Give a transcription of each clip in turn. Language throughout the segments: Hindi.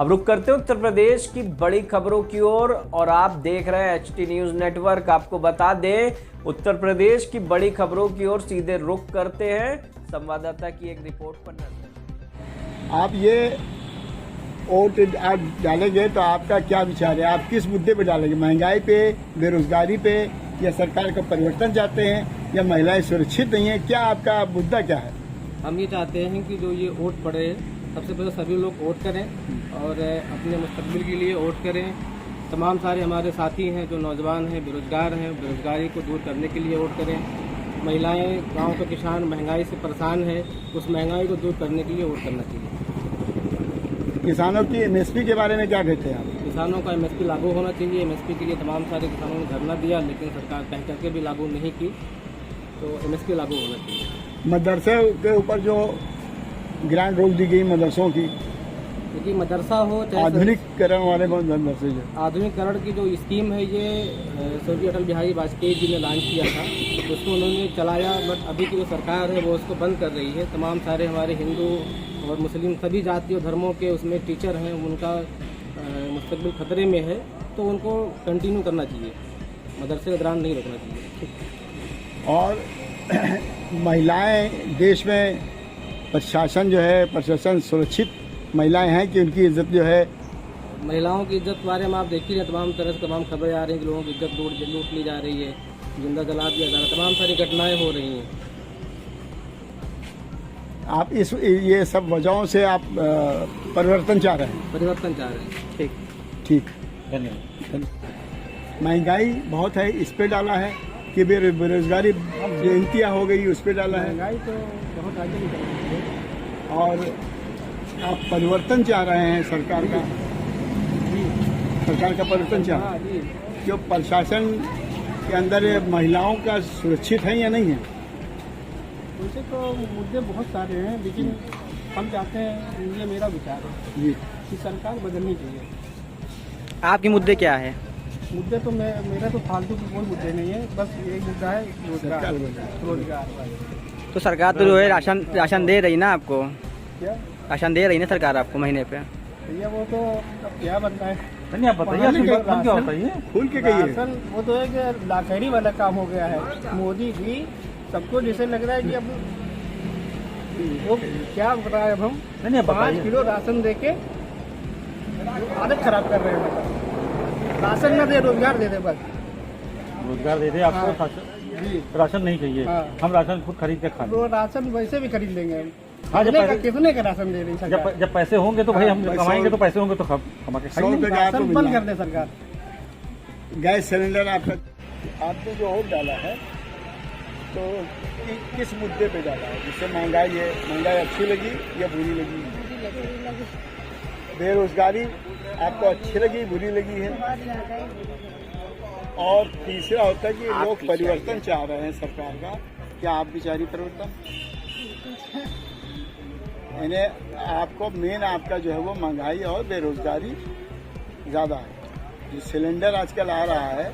अब रुक करते हैं उत्तर प्रदेश की बड़ी खबरों की ओर और आप देख रहे हैं HT न्यूज नेटवर्क। आपको बता दें उत्तर प्रदेश की बड़ी खबरों की ओर सीधे रुक करते हैं संवाददाता की एक रिपोर्ट पर नजर। आप ये वोट आप डालेंगे तो आपका क्या विचार है? आप किस मुद्दे पे डालेंगे? महंगाई पे, बेरोजगारी पे, या सरकार का परिवर्तन चाहते हैं, या महिलाएं सुरक्षित नहीं है? क्या आपका मुद्दा क्या है? हम ये चाहते हैं कि जो ये वोट पड़े, सबसे पहले सभी लोग वोट करें और अपने मुस्तकबिल के लिए वोट करें। तमाम सारे हमारे साथी हैं जो नौजवान हैं, बेरोजगार हैं, बेरोजगारी को दूर करने के लिए वोट करें। महिलाएं, गांव के किसान महंगाई से परेशान हैं, उस महंगाई को दूर करने के लिए वोट करना चाहिए। किसानों की MSP के बारे में क्या कहते हैं आप? किसानों का MSP लागू होना चाहिए। MSP के लिए तमाम सारे किसानों ने धरना दिया, लेकिन सरकार कह करके भी लागू नहीं की, तो MSP लागू होना चाहिए। मदरसे के ऊपर जो ग्रांट रोक दी गई मदरसों की, क्योंकि मदरसा हो चाहे आधुनिकीकरण वाले मदरसे जो आधुनिकीकरण की जो स्कीम है, ये स्वर्गीय अटल बिहारी वाजपेयी जी ने लॉन्च किया था, उसको उन्होंने चलाया, बट अभी की जो सरकार है वो उसको बंद कर रही है। तमाम सारे हमारे हिंदू और मुस्लिम सभी जाति और धर्मों के उसमें टीचर हैं, उनका मुस्तकबिल खतरे में है, तो उनको कंटिन्यू करना चाहिए, मदरसे का ग्रांट नहीं रोकना चाहिए। और महिलाएं देश में प्रशासन जो है, प्रशासन सुरक्षित महिलाएं हैं कि उनकी इज्जत जो है? महिलाओं की इज्जत के बारे में आप देखिए, तमाम तरह से तमाम खबरें आ रही हैं कि लोगों की इज्जत लूट ली जा रही है, जिंदा जला दिया जा रहा है, तमाम सारी घटनाएं हो रही हैं। आप ये सब वजहों से आप परिवर्तन चाह रहे हैं? परिवर्तन चाह रहे हैं। ठीक ठीक, धन्यवाद। महंगाई बहुत है, इस पे डाला है कि बेरोजगारी बेनतिया हो गई, उस पे डाला है? महंगाई तो बहुत आगे निकल रही है। और आप परिवर्तन चाह रहे हैं सरकार का? सरकार का परिवर्तन चाह रहे हैं? जो प्रशासन के अंदर ये महिलाओं का सुरक्षित है या नहीं है? वैसे तो मुद्दे बहुत सारे हैं, लेकिन हम चाहते हैं, ये मेरा विचार है जी, कि सरकार बदलनी चाहिए। आपके मुद्दे क्या है? मुद्दे तो मेरा तो फालतू की कोई मुद्दे नहीं है, बस एक मुद्दा है रोजगार। तो सरकार तो जो है राशन दे रही ना आपको? क्या राशन दे रही ना सरकार आपको महीने पे? भैया वो तो अब क्या बनता है, नहीं आप बताइए, खुल के कहिए। राशन वो तो है कि लाखैरी वाला काम हो गया है। मोदी जी सबको जैसे लग रहा है कि अब वो क्या बता रहे, अब हम 5 किलो राशन देके आदत खराब कर रहे हैं। मतलब राशन न दे, रोजगार दे दे, बस रोजगार दे दे आपको। जी, राशन नहीं चाहिए। हाँ। हम राशन खुद खरीद के खाएं। तो राशन वैसे भी खरीद लेंगे। हाँ, कितने का राशन दे रही सरकार? जब पैसे होंगे तो भाई हम कमाएंगे, तो पैसे होंगे तो कमा के 100 खाएंगे। रुपये का आपको राशन मिल बंद रहा कर दे सरकार। है। गैस सिलेंडर आपने जो वोट डाला है तो किस मुद्दे पे डाला है जिससे महंगाई अच्छी लगी या बुरी लगी? बेरोजगारी आपको अच्छी लगी, बुरी लगी है? और तीसरा होता है कि लोग परिवर्तन चाह रहे हैं सरकार का, क्या आप बिचारी परिवर्तन? यानी आपको मेन आपका जो है वो महंगाई और बेरोजगारी ज़्यादा है। जो सिलेंडर आजकल आ रहा है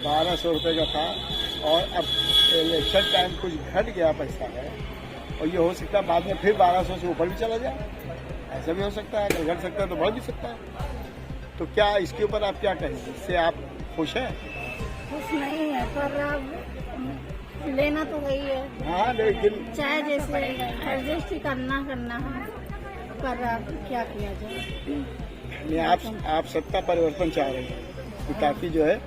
1200 रुपये का था, और अब इलेक्शन टाइम कुछ घट गया पैसा है, और ये हो सकता है बाद में फिर 1200 से ऊपर भी चला जाए, ऐसा भी हो सकता है। अगर घट सकता है तो बढ़ भी सकता है। तो क्या इसके ऊपर आप क्या कहेंगे? इससे आप खुश हैं? कुछ नहीं है, पर अब लेना तो वही है। हाँ, लेकिन चाहे जैसे एडजस्ट ही करना है, पर अब क्या किया जाए। आप सत्ता परिवर्तन चाह रहे हैं ताकि जो है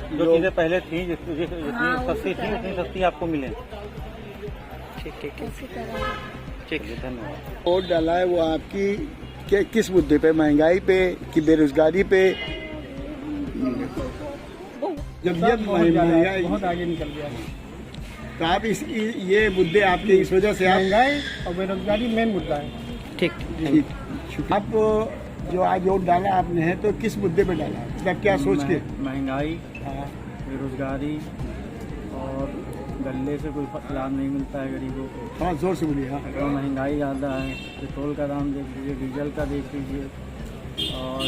जो चीजें पहले थी, जितनी सस्ती थी उतनी सस्ती आपको मिले। ठीक ऐसी तरह ठीक। धन्यवाद। वोट डाला है वो आपकी किस मुद्दे पे? महंगाई पे कि बेरोजगारी पे? जब ये महंगाई बहुत आगे निकल गया। तो आप ये मुद्दे आपके इस वजह से महंगाई और बेरोजगारी मेन मुद्दा है। ठीक। आप जो आज वोट डाला आपने है तो किस मुद्दे पे डाला? मतलब क्या सोच के? महंगाई, हाँ, बेरोजगारी और गले से कोई लाभ नहीं मिलता है गरीबों को। हाँ, जोर से बोलिए। हाँ, और महंगाई ज़्यादा है, पेट्रोल का दाम देख लीजिए, डीजल का देख लीजिए, और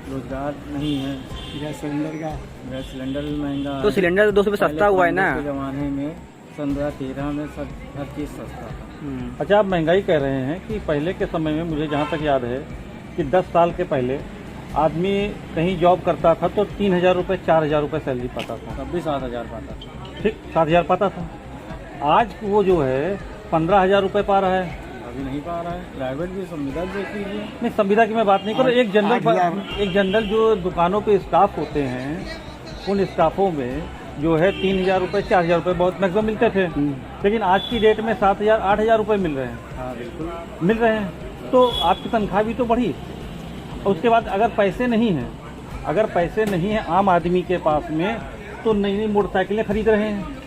रोजगार नहीं है। गैस सिलेंडर का, गैस सिलेंडर भी महंगा है। तो सिलेंडर 200 रुपये सस्ता हुआ है ना? पहले ज़माने में 15-13 में सब हर चीज़ सस्ता था। अच्छा, आप महंगाई कह रहे हैं कि पहले के समय में मुझे जहाँ तक याद है कि 10 साल के पहले आदमी कहीं जॉब करता था तो 3,000 रुपये 4,000 रुपये सैलरी पाता था, तब भी 7,000 पाता था। ठीक 7,000 पाता था। आज वो जो है 15,000 रुपये पा रहा है। अभी नहीं पा रहा है। प्राइवेट भी संविदा देख लीजिए। नहीं, संविदा की मैं बात नहीं कर रहा, एक जनरल जो दुकानों पे स्टाफ होते हैं उन स्टाफों में जो है 3,000 रुपये 4,000 रुपये बहुत मैक्सिमम मिलते थे, लेकिन आज की डेट में 7,000 8,000 रुपये मिल रहे हैं। हाँ बिल्कुल मिल रहे हैं, तो आपकी तनख्वाह भी तो बढ़ी। और उसके बाद अगर पैसे नहीं हैं आम आदमी के पास में, तो नई नई मोटरसाइकिलें खरीद रहे हैं।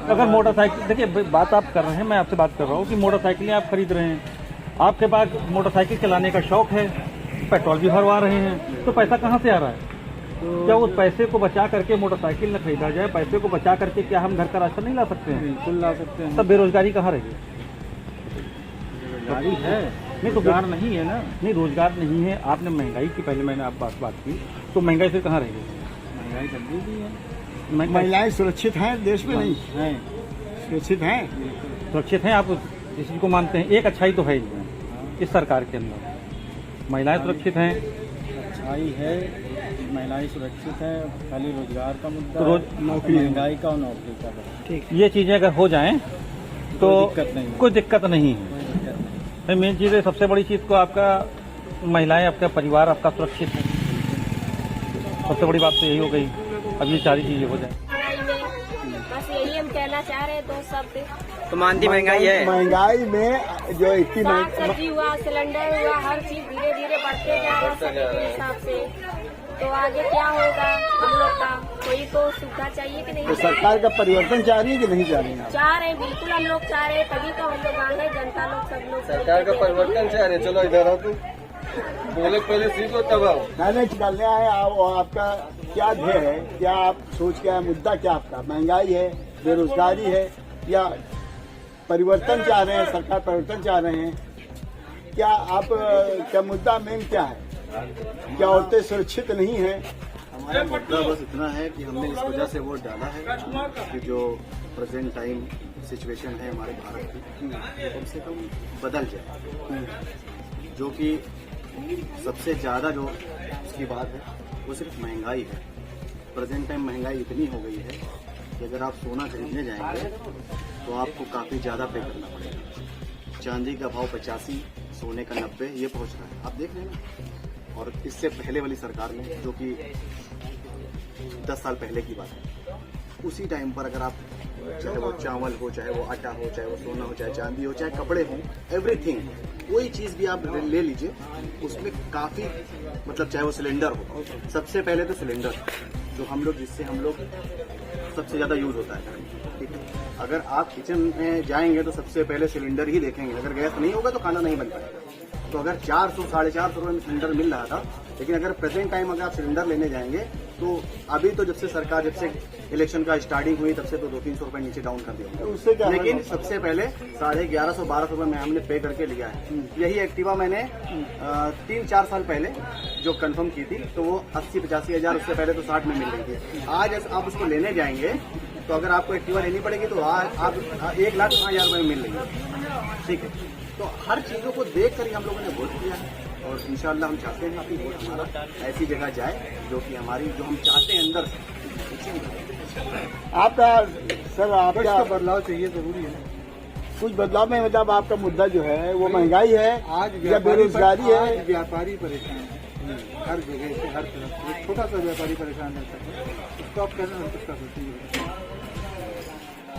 अगर मोटरसाइकिल, देखिए बात आप कर रहे हैं, मैं आपसे बात कर रहा हूँ कि मोटरसाइकिलें आप खरीद रहे हैं, आपके पास मोटरसाइकिल चलाने का शौक है, पेट्रोल भी भरवा रहे हैं, तो पैसा कहाँ से आ रहा है? तो क्या उस पैसे को बचा करके मोटरसाइकिल न खरीदा जाए? पैसे को बचा करके क्या हम घर का राशन नहीं ला सकते हैं? बिल्कुल ला सकते हैं। तब बेरोजगारी कहाँ रहेगी? गाड़ी है, नहीं तो रोजगार नहीं है ना। नहीं, रोजगार नहीं है। आपने महंगाई की पहले मैंने आप बात की, तो महंगाई फिर कहाँ रहेगी? महंगाई कर दी है। महिलाएं सुरक्षित हैं देश में? नहीं है, सुरक्षित हैं। सुरक्षित हैं? आप इस चीज को मानते हैं? एक अच्छाई तो है ही इस सरकार के अंदर, महिलाएं सुरक्षित हैं। अच्छाई है, महिलाएं सुरक्षित है, खाली रोजगार का मुद्दा तो नौकरी, महंगाई का और नौकरी का। ठीक, ये चीजें अगर हो जाएं तो कोई दिक्कत नहीं है। मेन चीज़ है, सबसे बड़ी चीज़ को आपका महिलाएं, आपका परिवार आपका सुरक्षित है। सबसे बड़ी बात तो यही हो गई। अब ये सारी चीजें हो जाए, बस यही हम कहना चाह रहे हैं। दो शब्द तो मानती महंगाई है। महंगाई में जो इतनी साग सब्जी हुआ, सिलेंडर हुआ, हर चीज धीरे धीरे बढ़ते जा रहा है समय के हिसाब से। तो आगे क्या होगा हम लोग का? कोई तो सुविधा चाहिए कि नहीं? तो सरकार का परिवर्तन चाह रही है कि नहीं चाह रही है? चाह रहे हैं, बिल्कुल हम लोग चाह रहे हैं, तभी तो हम लोग आए हैं, जनता लोग सब लोग। सरकार का परिवर्तन चाह रहे, चलो इधर आओ, तुम बोले पहले सीखो तब आओ। मैनेज डालने आए आपका क्या ध्येय है? क्या आप सोच क्या है? मुद्दा क्या आपका? महंगाई है, बेरोजगारी है, या परिवर्तन चाह रहे हैं? सरकार परिवर्तन चाह रहे हैं क्या आप? क्या मुद्दा मेन क्या है? क्या औरतें सुरक्षित नहीं हैं? हमारा मुद्दा बस इतना है कि हमने इस वजह से वोट डाला है कि जो प्रेजेंट टाइम सिचुएशन है हमारे भारत की, कम से कम बदल जाए। जो कि सबसे ज़्यादा जो उसकी बात है वो सिर्फ महंगाई है। प्रेजेंट टाइम महंगाई इतनी हो गई है कि अगर आप सोना खरीदने जाएंगे तो आपको काफ़ी ज़्यादा पे करना पड़ेगा। चांदी का भाव 85, सोने का 90 ये पहुंच रहा है, आप देख रहे हैं ना। और इससे पहले वाली सरकार में, जो कि 10 साल पहले की बात है, उसी टाइम पर अगर आप चाहे वो चावल हो, चाहे वो आटा हो, चाहे वो सोना हो, चाहे चांदी हो, चाहे कपड़े हों, एवरीथिंग, कोई चीज़ भी आप ले लीजिए, उसमें काफ़ी मतलब चाहे वो सिलेंडर हो, सबसे पहले तो सिलेंडर जो हम लोग जिससे हम लोग सबसे ज़्यादा यूज़ होता है, ठीक है। अगर आप किचन में जाएंगे तो सबसे पहले सिलेंडर ही देखेंगे। अगर गैस नहीं होगा तो खाना नहीं बन पाएगा। तो अगर 400 साढ़े 400 रुपये में सिलेंडर मिल रहा था, लेकिन अगर प्रेजेंट टाइम अगर आप सिलेंडर लेने जाएंगे तो अभी तो जब से इलेक्शन का स्टार्टिंग हुई तब से तो 200-300 रुपये नीचे डाउन कर दिया, लेकिन सबसे पहले 1150-1200 रुपये में हमने पे करके लिया है। यही एक्टिवा मैंने 3-4 साल पहले जो कंफर्म की थी तो वो 80-85 हज़ार, उससे पहले तो 60 में मिल रही थी। आज आप उसको लेने जाएंगे तो अगर आपको एक्टिवा लेनी पड़ेगी तो आप 1,05,000 रुपये में मिल रही है, ठीक है। तो हर चीज़ों को देख कर ही हम लोगों ने वोट किया है और इंशाल्लाह हम चाहते हैं कि वोट हमारा ऐसी जगह जाए जो कि हमारी जो हम चाहते हैं अंदर आपका सर आपका बदलाव चाहिए, जरूरी है कुछ बदलाव में। मतलब आपका मुद्दा जो है वो महंगाई है आज या बेरोजगारी है? व्यापारी परेशान है, हर जगह से, हर तरफ से। छोटा सा व्यापारी परेशान रहता है, उसको आप कहना कुछ कर सकते हैं।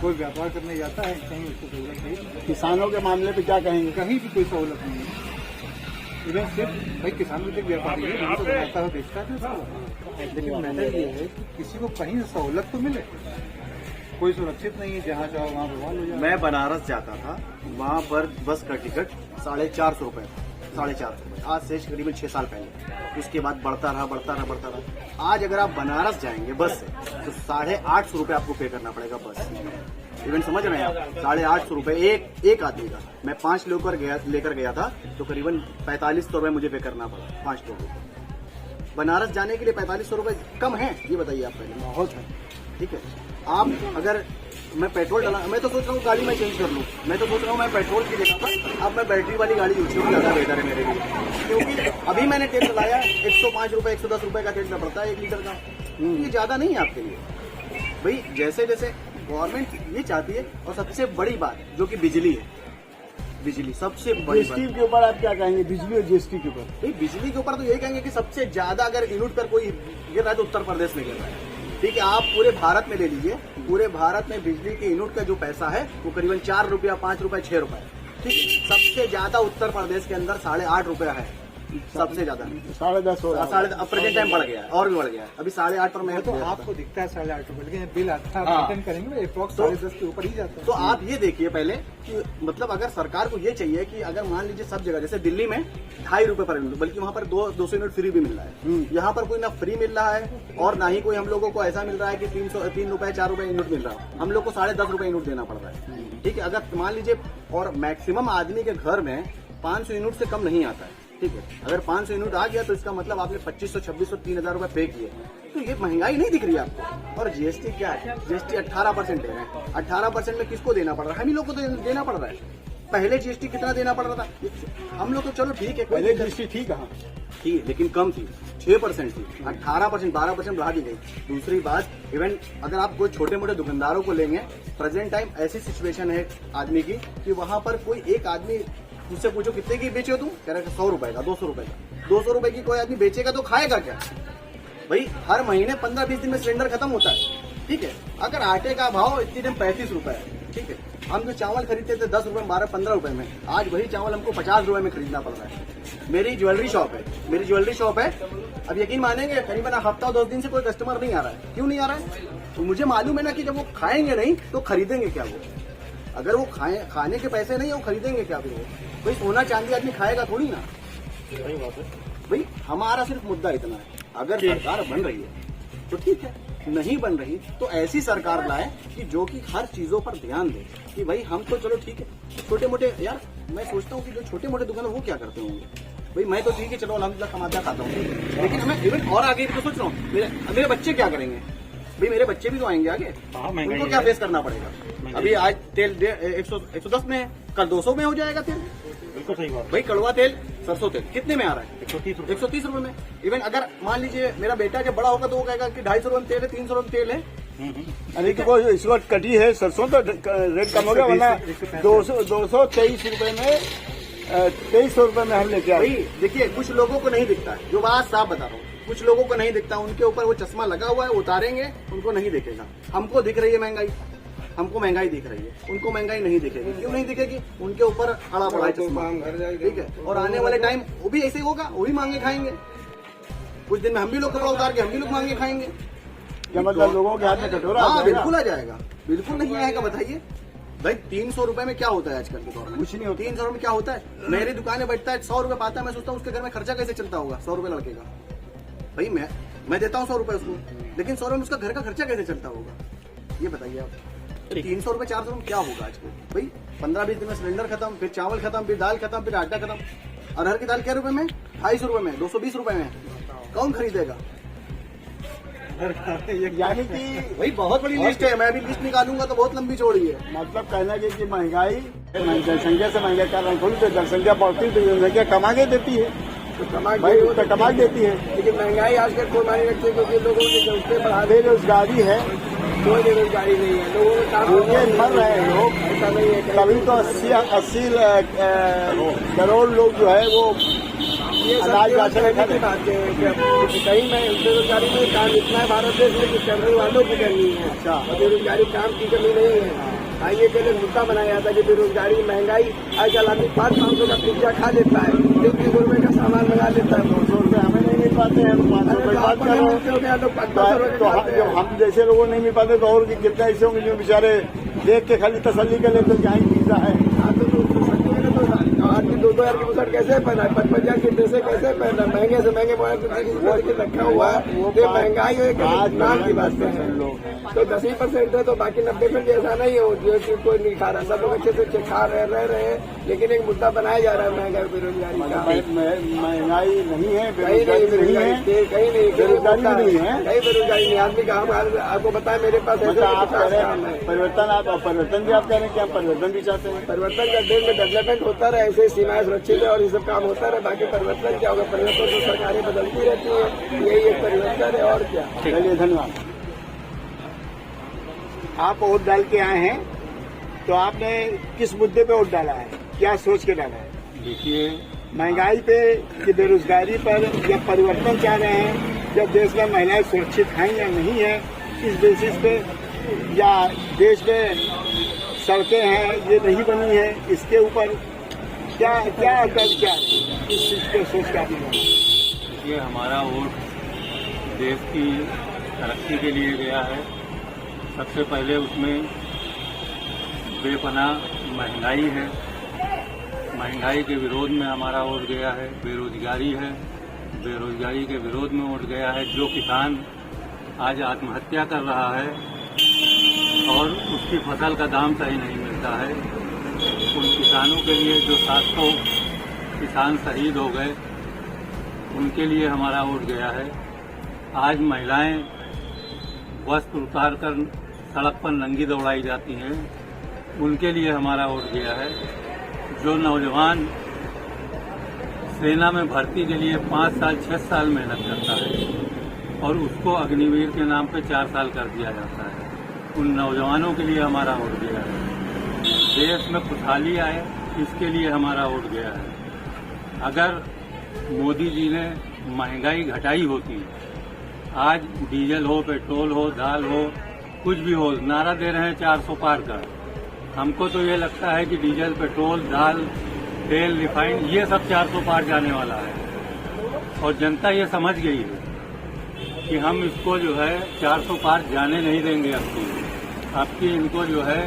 कोई व्यापार करने जाता है कहीं, उसको सहूलत नहीं। किसानों के मामले पे क्या कहेंगे? कहीं भी कोई सहूलत नहीं है। इवन सिर्फ भाई किसान भी व्यापारी है, तो बनाता है, बेचता है, लेकिन मैटर ये है कि किसी को कहीं सहूलत तो मिले। कोई सुरक्षित नहीं है, जहाँ चाहो वहाँ बवाल हो जाए। मैं बनारस जाता था, वहाँ पर बस का टिकट 450 रुपये था, 450 रुपये, आज से करीबन 6 साल पहले। उसके बाद बढ़ता रहा। आज अगर आप बनारस जाएंगे बस से तो 850 रुपये आपको पे करना पड़ेगा बस। इवन समझ रहे हैं आप, 850 रुपये एक आदमी का। मैं 5 लेकर गया था तो करीबन 4500 रुपये मुझे पे करना पड़ा 5 लोगों को। बनारस जाने के लिए 4500 रुपये कम है? ये बताइए आप पहले। बहुत है, ठीक है। आप अगर मैं पेट्रोल डाला, मैं तो सोच रहा हूँ गाड़ी में चेंज कर लूँ। मैं तो सोच रहा हूँ मैं पेट्रोल की जगह पर अब मैं बैटरी वाली गाड़ी यूज करूँ, ज़्यादा बेहतर है मेरे लिए। क्योंकि अभी मैंने तेल चलाया 105 रुपए 110 रुपए का तेल पड़ता है 1 लीटर का। ये ज्यादा नहीं है आपके लिए भाई। जैसे जैसे गवर्नमेंट ये चाहती है, और सबसे बड़ी बात जो कि बिजली है, बिजली सबसे बड़ी जीएसटी के ऊपर आप क्या कहेंगे, बिजली और जीएसटी के ऊपर? भाई बिजली के ऊपर तो यही कहेंगे कि सबसे ज्यादा अगर यूनिट पर कोई गिर रहा है तो उत्तर प्रदेश में गिर रहा है। ठीक है, आप पूरे भारत में ले लीजिए, पूरे भारत में बिजली के यूनिट का जो पैसा है वो करीबन 4 रुपया 5 रुपया 6 रुपया। ठीक है, सबसे ज्यादा उत्तर प्रदेश के अंदर 8.5 रुपया है, सबसे ज्यादा 10.5 हो रहा है। अब प्रेजेंट टाइम बढ़ गया है और भी बढ़ गया है, अभी 8.5 पर मैं तो आपको दिखता है 8.5 रुपए, लेकिन बिल आता है रिटर्न करेंगे अप्रॉक्स 10.5 के ऊपर ही जाता है। तो आप ये देखिए पहले कि मतलब अगर सरकार को ये चाहिए कि अगर मान लीजिए सब जगह, जैसे दिल्ली में 2.5 रुपए पर यूनिट, बल्कि वहाँ पर 200 यूनिट फ्री भी मिल रहा है। यहाँ पर कोई ना फ्री मिल रहा है और ना ही कोई हम लोगों को ऐसा मिल रहा है कि 3 रुपए 4 रुपए यूनिट मिल रहा है। हम लोग को 10.5 रुपए यूनिट देना पड़ रहा है। ठीक है, अगर मान लीजिए, और मैक्सिमम आदमी के घर में 500 यूनिट से कम नहीं आता है। ठीक है, अगर 500 यूनिट आ गया तो इसका मतलब आपने 2500 2600 3000 रुपए पे किए, तो ये महंगाई नहीं दिख रही है आपको। और जीएसटी क्या है, जीएसटी 18% दे रहे हैं। 18% में किसको देना पड़ रहा है? हम ही लोग को तो देना पड़ रहा है। पहले जीएसटी कितना देना पड़ रहा था? हम लोग तो चलो ठीक है, पहले जीएसटी ठीक है, ठीक है, लेकिन कम थी, 6% थी, 18% 12% बढ़ा दी गई। दूसरी बात, इवन अगर आप कोई छोटे मोटे दुकानदारों को लेंगे, प्रेजेंट टाइम ऐसी सिचुएशन है आदमी की कि वहां पर कोई एक आदमी उससे पूछो कितने की बेचे हो तुम, कह रहे 100 रुपए का 200 रुपए का। 200 रुपए की कोई आदमी बेचेगा तो खाएगा क्या भाई? हर महीने 15-20 दिन में सिलेंडर खत्म होता है। ठीक है, अगर आटे का भाव इतनी टाइम 35 रुपए है, ठीक है, हम जो चावल खरीदते थे 10 रुपए 12-15 रुपए में, आज वही चावल हमको 50 रुपए में खरीदना पड़ रहा है। मेरी ज्वेलरी शॉप है, अब यकीन मानेंगे करीबन हफ्ता 2 दिन से कोई कस्टमर नहीं आ रहा है। क्यों नहीं आ रहा है? तो मुझे मालूम है ना कि जब वो खाएंगे नहीं तो खरीदेंगे क्या वो? अगर वो खाने के पैसे नहीं है वो खरीदेंगे क्या फिर? वो भाई सोना चांदी आदमी खाएगा थोड़ी ना। सही बात है भाई। हमारा सिर्फ मुद्दा इतना है, अगर सरकार बन रही है तो ठीक है, नहीं बन रही तो ऐसी सरकार लाए कि जो कि हर चीजों पर ध्यान दे कि भाई हम तो चलो ठीक है, छोटे मोटे, यार मैं सोचता हूँ कि जो छोटे मोटे दुकान वो क्या करते होंगे भाई? मैं तो ठीक है चलो अल्हम्दुलिल्लाह कमाता खाता हूँ, लेकिन मैं इवन और आगे भी तो सोच रहा हूँ मेरे बच्चे क्या करेंगे भाई? मेरे बच्चे भी तो आएंगे आगे, उनको क्या फेस करना पड़ेगा? अभी आज तेल 110 में है, कल 200 में हो जाएगा तेल। बिल्कुल सही बात भाई कड़वा तेल, सरसों तेल कितने में आ रहा है? 130 रुपए में। इवन अगर मान लीजिए मेरा बेटा जब बड़ा होगा तो वो कहेगा कि 250 रुपए में तेल है, 300 रुपए में तेल है। अरे तो इस वक्त कटी है सरसों तो रेट कम हो गया, वरना 223 रुपए में 2300 रुपए में हम लेके आए। भाई देखिए, कुछ लोगों को नहीं दिखता है, जो बात साफ बता रहा हूँ, कुछ लोगों को नहीं दिखता, उनके ऊपर वो चश्मा लगा हुआ है, उतारेंगे उनको नहीं दिखेगा। हमको दिख रही है महंगाई, हमको महंगाई दिख रही है, उनको महंगाई नहीं दिखेगी। क्यों नहीं दिखेगी? उनके ऊपर अड़ा पड़ा है चश्मा, ठीक है। और आने वाले टाइम वो भी ऐसे ही होगा, वो भी मांगे खाएंगे। कुछ दिन में हम भी लोग कपड़ा उतार के हम भी लोग मांगे खाएंगे। क्या मतलब लोगों के हाथ में कटोरा? हाँ बिल्कुल आ जाएगा, बिल्कुल नहीं आएगा। बताइए भाई 300 रुपए में क्या होता है आजकल के दौर में? कुछ नहीं होता। 300 रुपए में क्या होता है? मेरी दुकान में बैठता है 100 रुपए पाता है, मैं सोचता हूँ उसके घर में खर्चा कैसे चलता होगा 100 रुपए लड़के का। भाई मैं देता हूँ 100 रुपए उसको, लेकिन 100 रुपए में उसका घर का खर्चा कैसे चलता होगा? ये बताइए आप। 300 रुपए 400 रुपए क्या होगा आजकल भाई? 15-20 दिन में सिलेंडर खत्म, फिर चावल खत्म, फिर दाल खत्म, फिर आटा खत्म। अरहर की दाल क्या रुपए में? 250 रुपए में, 220 रुपए में। कौन खरीदेगा? यानी कि भाई बहुत बड़ी लिस्ट है, मैं अभी लिस्ट निकालूंगा तो बहुत लंबी चौड़ी है। मतलब कहना है कि महंगाई जनसंख्या से महंगाई कर रहे हैं, थोड़ी तो जनसंख्या बढ़ती है तो जनसंख्या कमा के देती है, तो कमा देती है। लेकिन महंगाई आजकल कोई मानी रखती है, क्योंकि लोगों की जरूरतें बढ़ा दे। बेरोजगारी है, कोई बेरोजगारी नहीं है, लोगों को काम मर रहे हैं लोग। ऐसा नहीं है। कभी तो 80 करोड़ लोग जो है वो ये अनाज राशन की बात है कि कहीं में बेरोजगारी में काम इतना है भारत देश में कि करने वालों की कमी है। अच्छा, बेरोजगारी काम की कमी नहीं है। आइए पहले मुद्दा बनाया था कि बेरोजगारी महंगाई, आजकल आदमी 500-500 का पिज्जा खा लेता है, 300 रुपए का सामान लगा लेता है, 200 रुपए हमें नहीं मिल पाते हैं, 500 रुपए बात कर रहे हैं। जब हम जैसे लोगों नहीं मिल पाते तो और कितने ऐसे होंगे जो बेचारे देख के खाली तसल्ली कर लेते क्या ही पिज्जा है। आदमी 2,000 की बुशर्ट कैसे पहना है, 55,000 की ड्रेसें कैसे पहना, महंगे से महंगे मोबाइल रखा हुआ है। ये महंगाई नाम की बात है। तो 10% है तो बाकी 90% ऐसा नहीं है जो कि कोई नहीं खा रहा, सब लोग अच्छे से खा रहे हैं। लेकिन एक मुद्दा बनाया जा रहा है महंगाई बेरोजगारी का। महंगाई नहीं है, कहीं नहीं बेरोजगारी, कहीं नहीं बेरोजगारी नहीं है, कहीं बेरोजगारी नहीं। आदमी का हम आपको बताया मेरे पास परिवर्तन भी आप कह रहे हैं कि हम परिवर्तन भी चाहते हैं। परिवर्तन का देश में डेवलपमेंट होता रहे, ऐसे योजनाएं सुरक्षित है और ये सब काम होता रहे। बाकी परिवर्तन क्या होगा, परिवर्तन तो सरकारें बदलती रहती है, यही एक परिवर्तन है और क्या। चलिए धन्यवाद। आप वोट डाल के आए हैं, तो आपने किस मुद्दे पे वोट डाला है, क्या सोच के डाला है? देखिए, महंगाई पे कि बेरोजगारी पर, या परिवर्तन चाह रहे हैं, जब देश में महिलाएं सुरक्षित हैं या नहीं है इस बेसिस पे, या देश में सड़कें हैं ये नहीं बनी है, इसके ऊपर क्या क्या क्या इस चीज पे सोच के आपने डाला? देखिए, हमारा वोट देश की तरक्की के लिए गया है। सबसे पहले उसमें बेपनाह महंगाई है, महंगाई के विरोध में हमारा वोट गया है। बेरोजगारी है, बेरोजगारी के विरोध में वोट गया है। जो किसान आज आत्महत्या कर रहा है और उसकी फसल का दाम सही नहीं मिलता है, उन किसानों के लिए जो 700 किसान शहीद हो गए, उनके लिए हमारा वोट गया है। आज महिलाएं वस्त्र उतार कर सड़क पर नंगी दौड़ाई जाती हैं, उनके लिए हमारा वोट गया है। जो नौजवान सेना में भर्ती के लिए 5 साल 6 साल मेहनत करता है और उसको अग्निवीर के नाम पे 4 साल कर दिया जाता है, उन नौजवानों के लिए हमारा वोट गया है। देश में खुशहाली आए, इसके लिए हमारा वोट गया है। अगर मोदी जी ने महंगाई घटाई होती, आज डीजल हो, पेट्रोल हो, दाल हो, कुछ भी हो, नारा दे रहे हैं 400 पार का। हमको तो ये लगता है कि डीजल, पेट्रोल, दाल, तेल, रिफाइंड ये सब 400 पार जाने वाला है और जनता ये समझ गई है कि हम इसको जो है 400 पार जाने नहीं देंगे। आपकी इनको जो है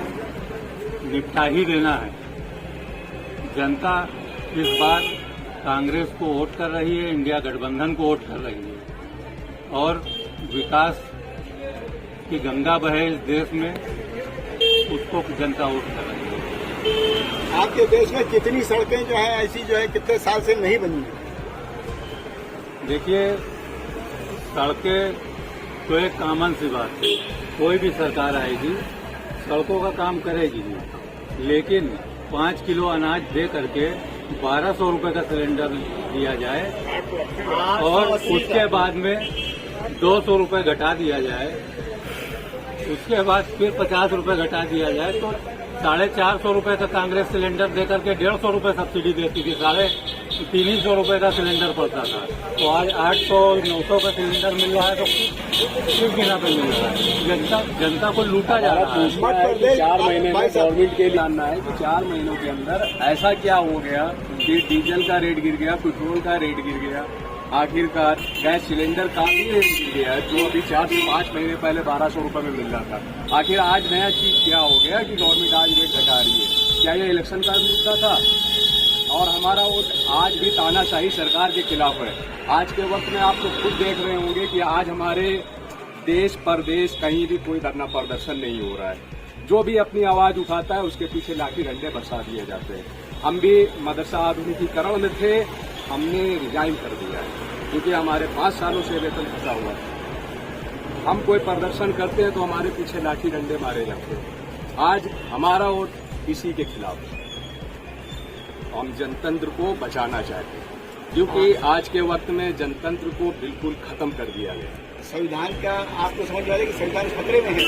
निपटा ही देना है। जनता इस बार कांग्रेस को वोट कर रही है, इंडिया गठबंधन को वोट कर रही है और विकास की गंगा बहे इस देश में, उसको जनता वोट कर रही है। आपके देश में कितनी सड़कें जो है ऐसी जो है कितने साल से नहीं बनी है? देखिए, सड़कें तो एक कॉमन सी बात है, कोई भी सरकार आएगी सड़कों का काम करेगी, लेकिन 5 किलो अनाज दे करके 1200 रुपये का सिलेंडर दिया जाए और उसके बाद में 200 रुपये घटा दिया जाए, उसके बाद फिर 50 रुपये घटा दिया जाए, तो 450 रुपये का कांग्रेस सिलेंडर देकर के 150 रुपये सब्सिडी देती थी, 350 रुपये का सिलेंडर पड़ता था। तो आज 800-900 का सिलेंडर मिल रहा है, तो किस बिना पे मिल रहा है? जनता को लूटा जा रहा है। 4 महीने में गवर्नमेंट के जानना है कि 4 महीनों के अंदर ऐसा क्या हो गया कि डीजल का रेट गिर गया, पेट्रोल का रेट गिर गया, आखिरकार गैस सिलेंडर का भी रेट गिर गया है, जो अभी 4 से 5 महीने पहले 1200 रुपये में मिल रहा था। आखिर आज नया चीज क्या हो गया कि गवर्नमेंट आज रेट घटा रही है? क्या ये इलेक्शन का मुद्दा था? और हमारा वोट आज भी तानाशाही सरकार के खिलाफ है। आज के वक्त में आप तो खुद देख रहे होंगे कि आज हमारे देश परदेश कहीं भी कोई धरना प्रदर्शन नहीं हो रहा है। जो भी अपनी आवाज उठाता है उसके पीछे लाठी डंडे बरसा दिए जाते हैं। हम भी मदरसा आधुनिकीकरण में थे, हमने रिजाइन कर दिया है क्योंकि हमारे 5 सालों से वेतन फंसा हुआ था। हम कोई प्रदर्शन करते हैं तो हमारे पीछे लाठी डंडे मारे जाते हैं। आज हमारा वोट इसी के खिलाफ है। हम जनतंत्र को बचाना चाहते हैं क्योंकि आज के वक्त में जनतंत्र को बिल्कुल खत्म कर दिया गया। संविधान का आपको समझ आ रहा है कि संविधान खतरे में है?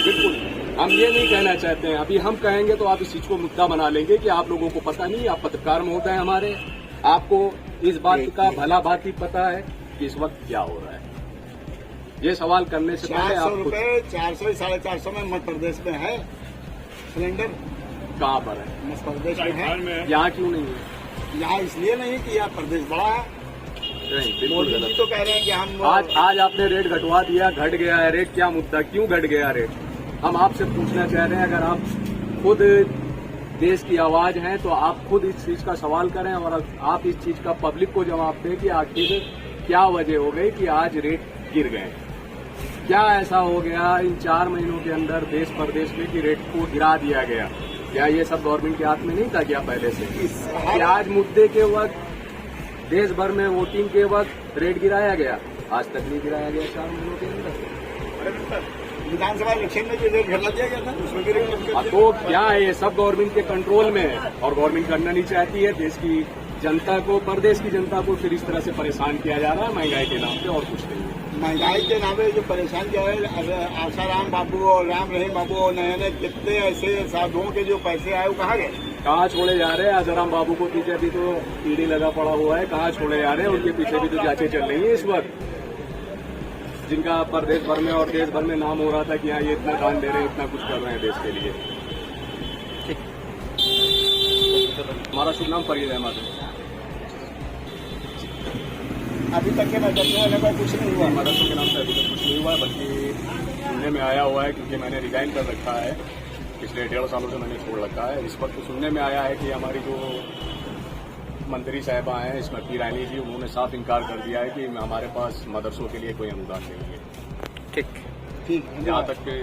बिल्कुल, हम ये नहीं कहना चाहते हैं। अभी हम कहेंगे तो आप इस चीज को मुद्दा बना लेंगे कि आप लोगों को पता नहीं, आप पत्रकार महोदय हैं हमारे, आपको इस बात का भला भांति ही पता है कि इस वक्त क्या हो रहा है। ये सवाल करने से पहले 400 रुपये, 400 450 में मध्य प्रदेश में है सिलेंडर? कहाँ पर है? मध्य प्रदेश में है। यहाँ क्यों नहीं है? यहाँ इसलिए नहीं कि यहाँ प्रदेश बड़ा है। नहीं, बिल्कुल मोदी जी गलत। तो कह रहे हैं कि हम आज आपने रेट घटवा दिया, घट गया है रेट, क्या मुद्दा, क्यों घट गया रेट? हम आपसे पूछना चाह रहे हैं, अगर आप खुद देश की आवाज हैं तो आप खुद इस चीज का सवाल करें और आप इस चीज का पब्लिक को जवाब दें कि आखिर क्या वजह हो गई कि आज रेट गिर गए। क्या ऐसा हो गया इन 4 महीनों के अंदर देश प्रदेश में कि रेट को गिरा दिया गया? क्या ये सब गवर्नमेंट के हाथ में नहीं था क्या पहले से? कि आज मुद्दे के वक्त देश भर में वोटिंग के वक्त रेट गिराया गया, आज तक नहीं गिराया गया 4 महीनों के अंदर। विधानसभा इलेक्शन में जो रेट घटा दिया गया था उसमें भी रेट कम कर दिया। तो क्या है, ये सब गवर्नमेंट के कंट्रोल में है और गवर्नमेंट करना नहीं चाहती है। देश की जनता को, प्रदेश की जनता को फिर इस तरह से परेशान किया जा रहा है महंगाई के नाम पे, और कुछ नहीं है। महंगाई के नाम पे जो परेशान किया है, आसाराम बाबू और राम रहीम बाबू और नए कितने ऐसे साधुओं के जो पैसे आए वो कहाँ गए? कहाँ छोड़े जा रहे हैं? आसाराम बाबू को पीछे भी तो ईडी लगा पड़ा हुआ है, कहाँ छोड़े जा रहे हैं? उनके पीछे भी तो जांचें चल रही है इस वक्त, जिनका प्रदेश भर में और देश भर में नाम हो रहा था कि हाँ ये इतना दान दे रहे हैं, इतना कुछ कर रहे हैं देश के लिए। हमारा शुभ नाम फरीद अहमद है। अभी तक के मदरसों में कुछ नहीं हुआ? मदरसों के नाम से अभी तक कुछ नहीं हुआ है, बल्कि सुनने में आया हुआ है, क्योंकि मैंने रिजाइन कर रखा है, पिछले 1.5 सालों से मैंने छोड़ रखा है। इस वक्त सुनने में आया है कि हमारी जो मंत्री साहिबा हैं स्मृति ईरानी जी, उन्होंने साफ इनकार कर दिया है कि हमारे पास मदरसों के लिए कोई अनुदान नहीं है। ठीक जहाँ तक कि